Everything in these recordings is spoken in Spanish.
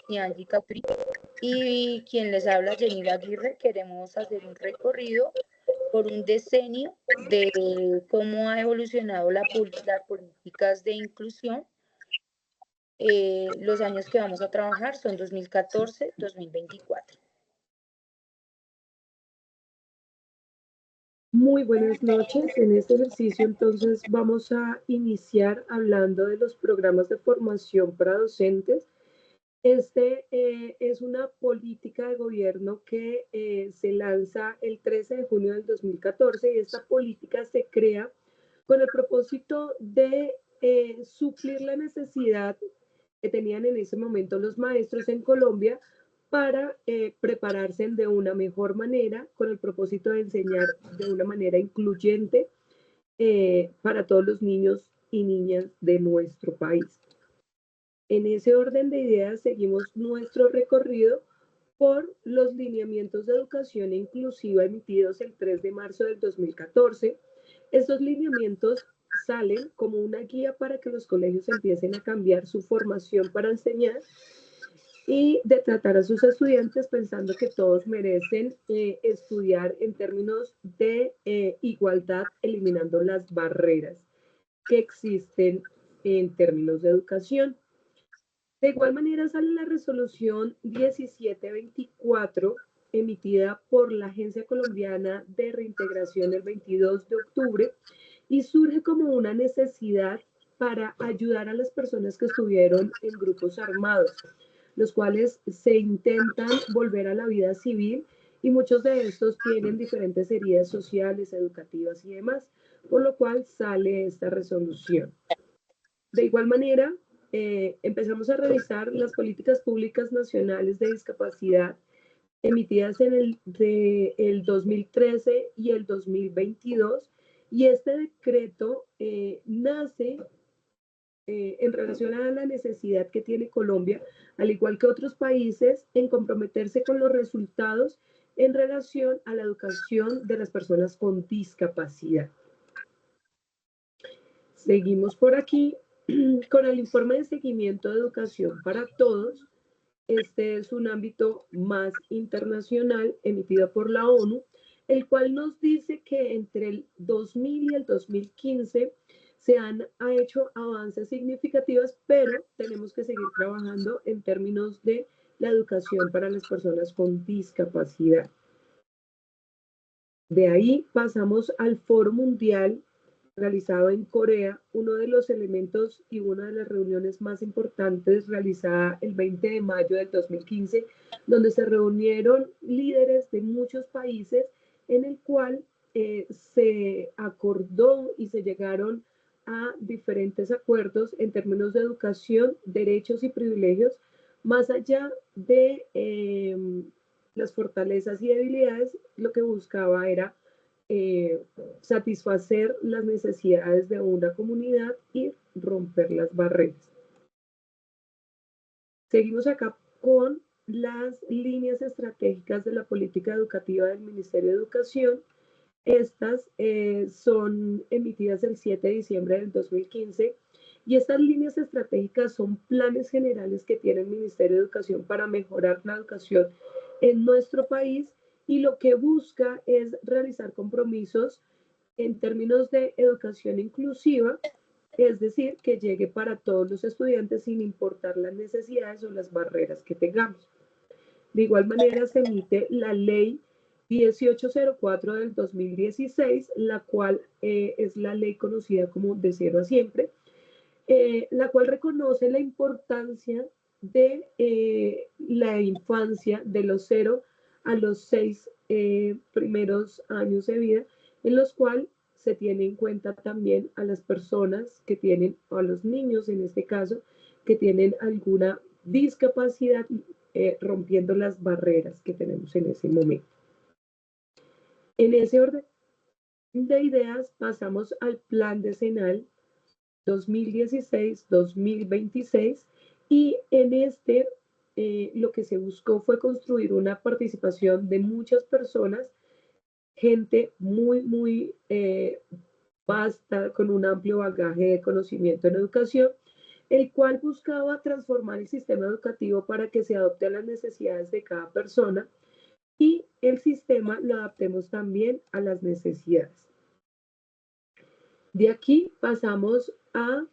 y Angie Capri. Y quien les habla, Jenny Aguirre. Queremos hacer un recorrido por un decenio de cómo ha evolucionado las políticas de inclusión. Los años que vamos a trabajar son 2014-2024. Muy buenas noches. En este ejercicio entonces vamos a iniciar hablando de los programas de formación para docentes. Es una política de gobierno que se lanza el 13 de junio del 2014 y esta política se crea con el propósito de suplir la necesidad que tenían en ese momento los maestros en Colombia para prepararse de una mejor manera, con el propósito de enseñar de una manera incluyente para todos los niños y niñas de nuestro país. En ese orden de ideas seguimos nuestro recorrido por los lineamientos de educación inclusiva emitidos el 3 de marzo del 2014. Estos lineamientos salen como una guía para que los colegios empiecen a cambiar su formación para enseñar y de tratar a sus estudiantes pensando que todos merecen estudiar en términos de igualdad, eliminando las barreras que existen en términos de educación. De igual manera sale la resolución 1724 emitida por la Agencia Colombiana de Reintegración el 22 de octubre y surge como una necesidad para ayudar a las personas que estuvieron en grupos armados, los cuales se intentan volver a la vida civil y muchos de estos tienen diferentes heridas sociales, educativas y demás, por lo cual sale esta resolución. De igual manera, empezamos a revisar las políticas públicas nacionales de discapacidad emitidas en el 2013 y el 2022, y este decreto nace en relación a la necesidad que tiene Colombia, al igual que otros países, en comprometerse con los resultados en relación a la educación de las personas con discapacidad. Seguimos por aquí con el informe de seguimiento de educación para todos. Este es un ámbito más internacional emitido por la ONU, el cual nos dice que entre el 2000 y el 2015 se han hecho avances significativos, pero tenemos que seguir trabajando en términos de la educación para las personas con discapacidad. De ahí pasamos al Foro Mundial realizado en Corea, uno de los elementos y una de las reuniones más importantes realizada el 20 de mayo del 2015, donde se reunieron líderes de muchos países en el cual se acordó y se llegaron a diferentes acuerdos en términos de educación, derechos y privilegios, más allá de las fortalezas y debilidades. Lo que buscaba era satisfacer las necesidades de una comunidad y romper las barreras. Seguimos acá con las líneas estratégicas de la política educativa del Ministerio de Educación. Estas son emitidas el 7 de diciembre del 2015 y estas líneas estratégicas son planes generales que tiene el Ministerio de Educación para mejorar la educación en nuestro país, y lo que busca es realizar compromisos en términos de educación inclusiva, es decir, que llegue para todos los estudiantes sin importar las necesidades o las barreras que tengamos. De igual manera se emite la ley 1804 del 2016, la cual es la ley conocida como de cero a siempre, la cual reconoce la importancia de la infancia de los 0 a los 6 primeros años de vida, en los cuales se tiene en cuenta también a las personas que tienen, o a los niños en este caso, que tienen alguna discapacidad, rompiendo las barreras que tenemos en ese momento. En ese orden de ideas pasamos al plan decenal 2016-2026, y en este lo que se buscó fue construir una participación de muchas personas, gente muy vasta, con un amplio bagaje de conocimiento en educación, el cual buscaba transformar el sistema educativo para que se adopte a las necesidades de cada persona y el sistema lo adaptemos también a las necesidades. De aquí pasamos a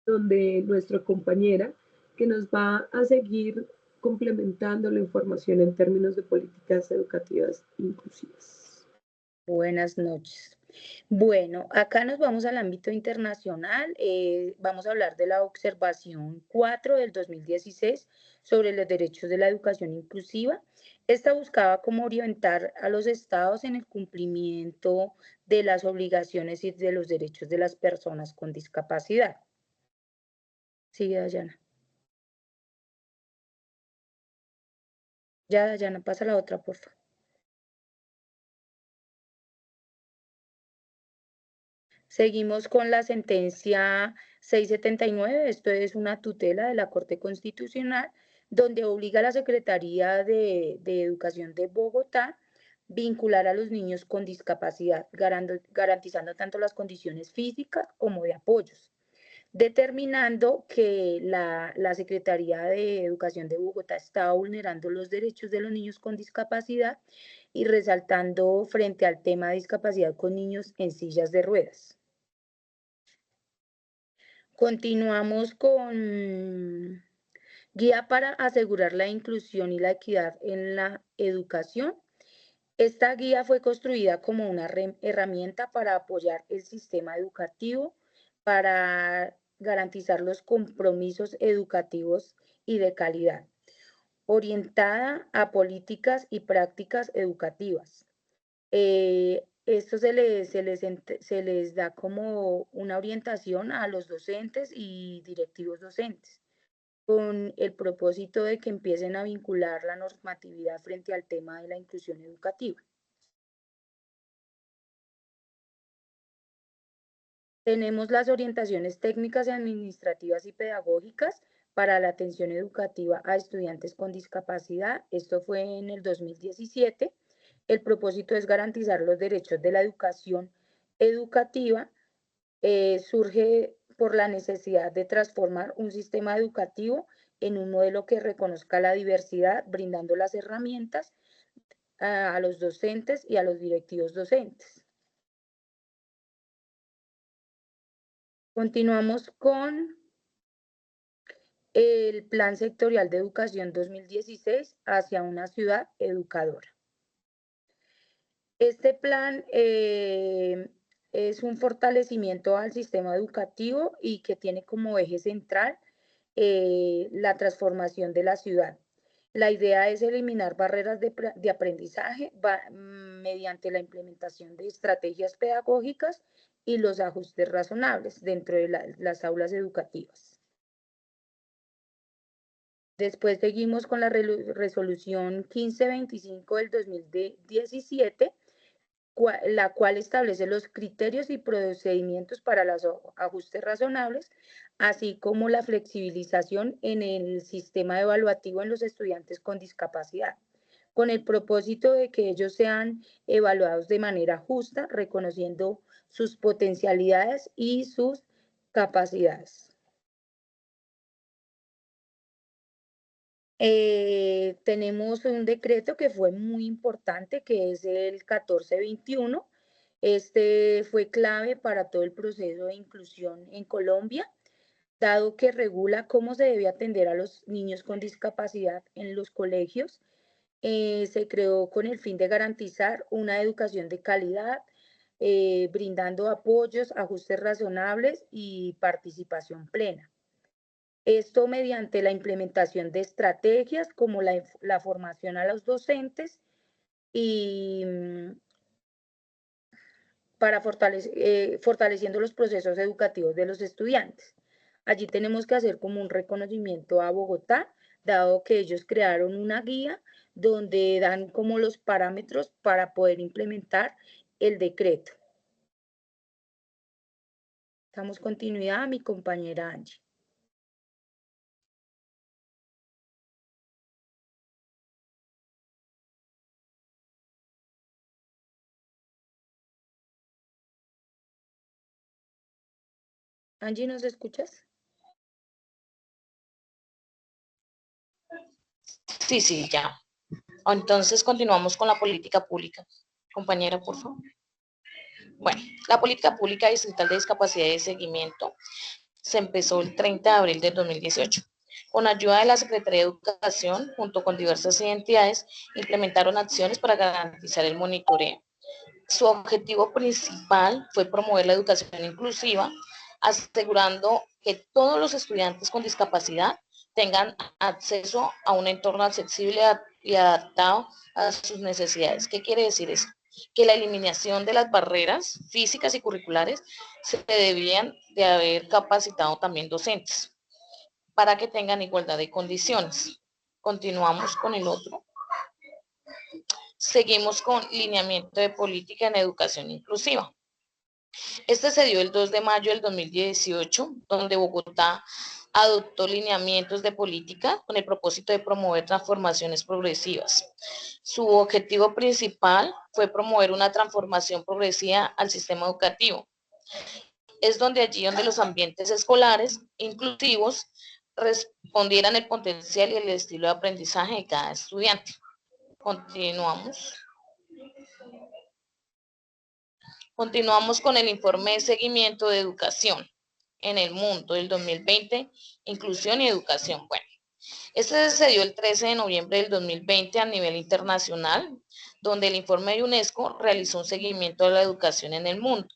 donde nuestra compañera que nos va a seguir complementando la información en términos de políticas educativas inclusivas. Buenas noches. Bueno, acá nos vamos al ámbito internacional. Vamos a hablar de la observación 4 del 2016 sobre los derechos de la educación inclusiva. Esta buscaba cómo orientar a los estados en el cumplimiento de las obligaciones y de los derechos de las personas con discapacidad. Sigue, Dayana. Ya, Dayana, pasa la otra, por favor. Seguimos con la sentencia 679, esto es una tutela de la Corte Constitucional, donde obliga a la Secretaría de Educación de Bogotá vincular a los niños con discapacidad, garantizando tanto las condiciones físicas como de apoyos, determinando que la Secretaría de Educación de Bogotá está vulnerando los derechos de los niños con discapacidad y resaltando frente al tema de discapacidad con niños en sillas de ruedas. Continuamos con guía para asegurar la inclusión y la equidad en la educación. Esta guía fue construida como una herramienta para apoyar el sistema educativo, para garantizar los compromisos educativos y de calidad, orientada a políticas y prácticas educativas. Esto se les da como una orientación a los docentes y directivos docentes, con el propósito de que empiecen a vincular la normatividad frente al tema de la inclusión educativa. Tenemos las orientaciones técnicas y administrativas y pedagógicas para la atención educativa a estudiantes con discapacidad. Esto fue en el 2017. El propósito es garantizar los derechos de la educación educativa. Surge por la necesidad de transformar un sistema educativo en un modelo que reconozca la diversidad, brindando las herramientas a los docentes y a los directivos docentes. Continuamos con el Plan Sectorial de Educación 2016 hacia una ciudad educadora. Este plan es un fortalecimiento al sistema educativo y que tiene como eje central la transformación de la ciudad. La idea es eliminar barreras de aprendizaje mediante la implementación de estrategias pedagógicas y los ajustes razonables dentro de las aulas educativas. Después seguimos con la resolución 1525 del 2017, la cual establece los criterios y procedimientos para los ajustes razonables, así como la flexibilización en el sistema evaluativo en los estudiantes con discapacidad, con el propósito de que ellos sean evaluados de manera justa, reconociendo sus potencialidades y sus capacidades. Tenemos un decreto que fue muy importante, que es el 1421. Este fue clave para todo el proceso de inclusión en Colombia, dado que regula cómo se debe atender a los niños con discapacidad en los colegios. Se creó con el fin de garantizar una educación de calidad, brindando apoyos, ajustes razonables y participación plena. Esto mediante la implementación de estrategias como la formación a los docentes y para fortaleciendo los procesos educativos de los estudiantes. Allí tenemos que hacer como un reconocimiento a Bogotá, dado que ellos crearon una guía donde dan como los parámetros para poder implementar el decreto. Damos continuidad a mi compañera Angie. Angie, ¿nos escuchas? Sí, ya. Entonces continuamos con la política pública. Compañera, por favor. Bueno, la política pública distrital de discapacidad y de seguimiento se empezó el 30 de abril de 2018. Con ayuda de la Secretaría de Educación, junto con diversas entidades, implementaron acciones para garantizar el monitoreo. Su objetivo principal fue promover la educación inclusiva, asegurando que todos los estudiantes con discapacidad tengan acceso a un entorno accesible y adaptado a sus necesidades. ¿Qué quiere decir eso? Que la eliminación de las barreras físicas y curriculares se debían de haber capacitado también docentes para que tengan igualdad de condiciones. Continuamos con el otro. Seguimos con lineamiento de política en educación inclusiva. Este se dio el 2 de mayo del 2018, donde Bogotá adoptó lineamientos de política con el propósito de promover transformaciones progresivas. Su objetivo principal fue promover una transformación progresiva al sistema educativo. Es allí donde los ambientes escolares inclusivos respondieran el potencial y el estilo de aprendizaje de cada estudiante. Continuamos. Continuamos con el informe de seguimiento de educación en el mundo del 2020, inclusión y educación. Bueno, este se dio el 13 de noviembre del 2020 a nivel internacional, donde el informe de UNESCO realizó un seguimiento de la educación en el mundo.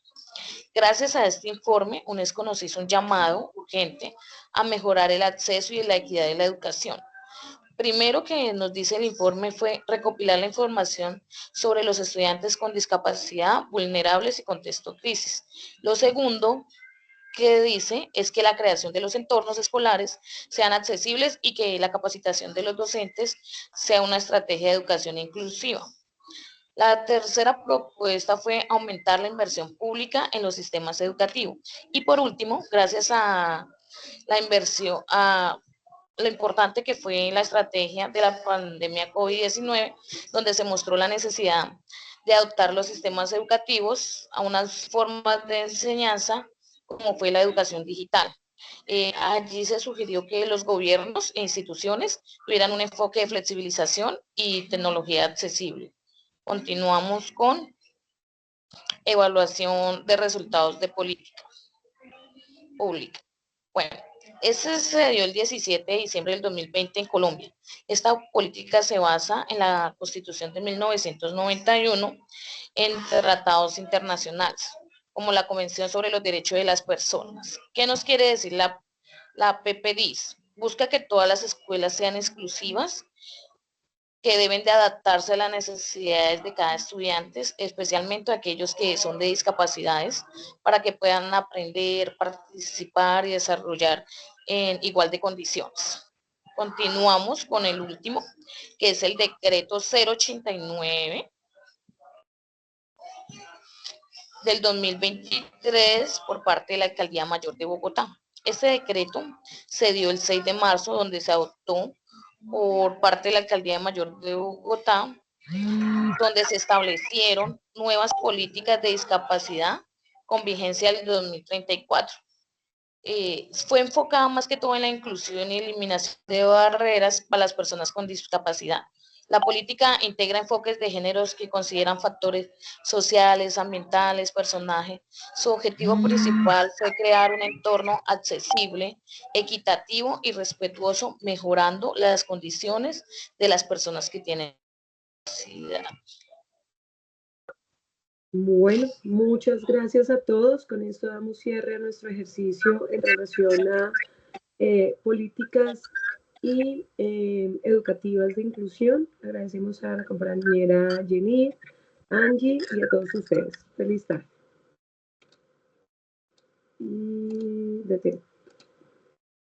Gracias a este informe, UNESCO nos hizo un llamado urgente a mejorar el acceso y la equidad de la educación. Primero que nos dice el informe fue recopilar la información sobre los estudiantes con discapacidad, vulnerables y contexto crisis. Lo segundo que dice es que la creación de los entornos escolares sean accesibles y que la capacitación de los docentes sea una estrategia de educación inclusiva. La tercera propuesta fue aumentar la inversión pública en los sistemas educativos. Y por último, gracias a la inversión, a lo importante que fue la estrategia de la pandemia COVID-19, donde se mostró la necesidad de adoptar los sistemas educativos a unas formas de enseñanza como fue la educación digital. Allí se sugirió que los gobiernos e instituciones tuvieran un enfoque de flexibilización y tecnología accesible. Continuamos con evaluación de resultados de política pública. Bueno, ese se dio el 17 de diciembre del 2020 en Colombia. Esta política se basa en la Constitución de 1991 en tratados internacionales, como la Convención sobre los Derechos de las Personas. ¿Qué nos quiere decir la PPDIS? Busca que todas las escuelas sean exclusivas, que deben de adaptarse a las necesidades de cada estudiante, especialmente aquellos que son de discapacidades, para que puedan aprender, participar y desarrollar en igual de condiciones. Continuamos con el último, que es el decreto 089 del 2023 por parte de la Alcaldía Mayor de Bogotá. Este decreto se dio el 6 de marzo, donde se adoptó por parte de la Alcaldía Mayor de Bogotá, donde se establecieron nuevas políticas de discapacidad con vigencia del 2034. Fue enfocada más que todo en la inclusión y eliminación de barreras para las personas con discapacidad. La política integra enfoques de géneros que consideran factores sociales, ambientales, personajes. Su objetivo principal fue crear un entorno accesible, equitativo y respetuoso, mejorando las condiciones de las personas que tienen discapacidad. Bueno, muchas gracias a todos. Con esto damos cierre a nuestro ejercicio en relación a políticas y educativas de inclusión. Agradecemos a la compañera Jenny, Angie y a todos ustedes. Feliz tarde. Y detén.